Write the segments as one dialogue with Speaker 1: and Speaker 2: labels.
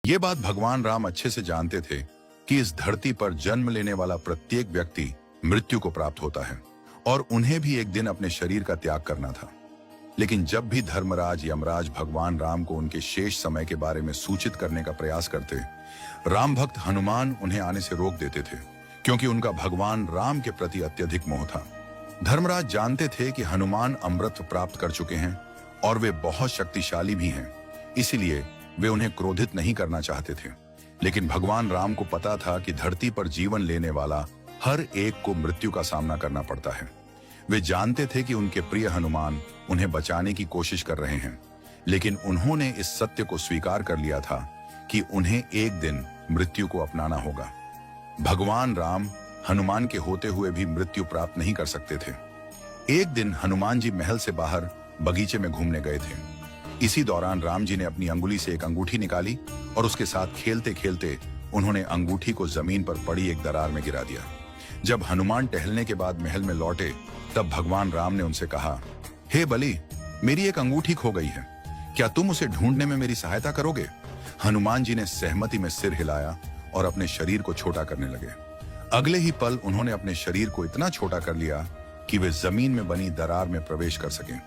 Speaker 1: ये बात भगवान राम अच्छे से जानते थे कि इस धरती पर जन्म लेने वाला प्रत्येक व्यक्ति मृत्यु को प्राप्त होता है और उन्हें भी एक दिन अपने शरीर का त्याग करना था। लेकिन जब भी धर्मराज यमराज भगवान राम को उनके शेष समय के बारे में सूचित करने का प्रयास करते, राम भक्त हनुमान उन्हें आने से रोक देते थे, क्योंकि उनका भगवान राम के प्रति अत्यधिक मोह था। धर्मराज जानते थे कि हनुमान अमृत प्राप्त कर चुके हैं और वे बहुत शक्तिशाली भी हैं, इसीलिए वे उन्हें क्रोधित नहीं करना चाहते थे। लेकिन भगवान राम को पता था कि धरती पर जीवन लेने वाला हर एक को मृत्यु का सामना करना पड़ता है। वे जानते थे कि उनके प्रिय हनुमान उन्हें बचाने की कोशिश कर रहे हैं, लेकिन उन्होंने इस सत्य को स्वीकार कर लिया था कि उन्हें एक दिन मृत्यु को अपनाना होगा। भगवान राम हनुमान के होते हुए भी मृत्यु प्राप्त नहीं कर सकते थे। एक दिन हनुमान जी महल से बाहर बगीचे में घूमने गए थे। इसी दौरान राम जी ने अपनी अंगुली से एक अंगूठी निकाली और उसके साथ खेलते खेलते उन्होंने अंगूठी को जमीन पर पड़ी एक दरार में गिरा दिया। जब हनुमान टहलने के बाद महल में लौटे, तब भगवान राम ने उनसे कहा, हे बलि, मेरी एक अंगूठी खो गई है, क्या तुम उसे ढूंढने में मेरी सहायता करोगे? हनुमान जी ने सहमति में सिर हिलाया और अपने शरीर को छोटा करने लगे। अगले ही पल उन्होंने अपने शरीर को इतना छोटा कर लिया कि वे जमीन में बनी दरार में प्रवेश कर सकें।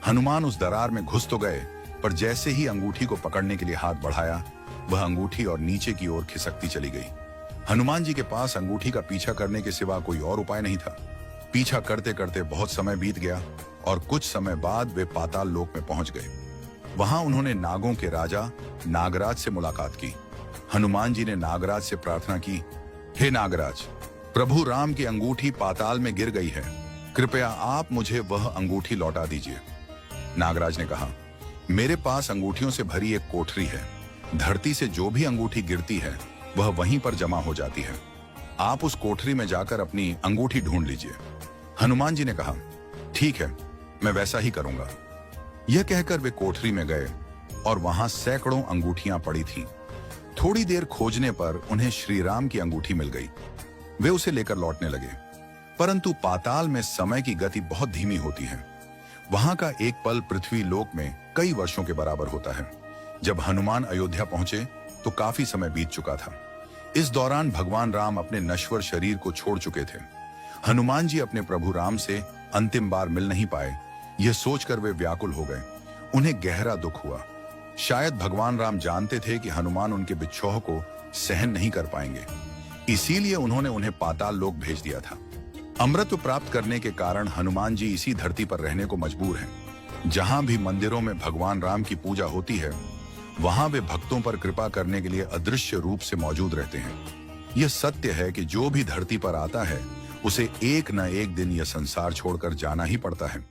Speaker 1: हनुमान उस दरार में घुस तो गए, पर जैसे ही अंगूठी को पकड़ने के लिए हाथ बढ़ाया, वह अंगूठी और नीचे की ओर खिसकती चली गई। हनुमान जी के पास अंगूठी का पीछा करने के सिवा कोई और उपाय नहीं था। पीछा करते करते बहुत समय बीत गया और कुछ समय बाद वे पाताल लोक में पहुंच गए। वहां उन्होंने नागों के राजा नागराज से मुलाकात की। हनुमान जी ने नागराज से प्रार्थना की, हे नागराज, प्रभु राम की अंगूठी पाताल में गिर गई है, कृपया आप मुझे वह अंगूठी लौटा दीजिए। नागराज ने कहा, मेरे पास अंगूठियों से भरी एक कोठरी है। धरती से जो भी अंगूठी गिरती है वह वहीं पर जमा हो जाती है। आप उस कोठरी में जाकर अपनी अंगूठी ढूंढ लीजिए। हनुमान जी ने कहा, ठीक है, मैं वैसा ही करूंगा। यह कहकर वे कोठरी में गए और वहां सैकड़ों अंगूठियां पड़ी थीं। थोड़ी देर खोजने पर उन्हें श्री राम की अंगूठी मिल गई। वे उसे लेकर लौटने लगे, परंतु पाताल में समय की गति बहुत धीमी होती है। वहां का एक पल पृथ्वी लोक में कई वर्षों के बराबर होता है। जब हनुमान अयोध्या पहुंचे तो काफी समय बीत चुका था। इस दौरान भगवान राम अपने नश्वर शरीर को छोड़ चुके थे। हनुमान जी अपने प्रभु राम से अंतिम बार मिल नहीं पाए, यह सोचकर वे व्याकुल हो गए। उन्हें गहरा दुख हुआ। शायद भगवान राम जानते थे कि हनुमान उनके बिछोह को सहन नहीं कर पाएंगे, इसीलिए उन्होंने उन्हें पाताल लोक भेज दिया था। अमृत प्राप्त करने के कारण हनुमान जी इसी धरती पर रहने को मजबूर हैं। जहां भी मंदिरों में भगवान राम की पूजा होती है, वहां वे भक्तों पर कृपा करने के लिए अदृश्य रूप से मौजूद रहते हैं। यह सत्य है कि जो भी धरती पर आता है, उसे एक न एक दिन यह संसार छोड़कर जाना ही पड़ता है।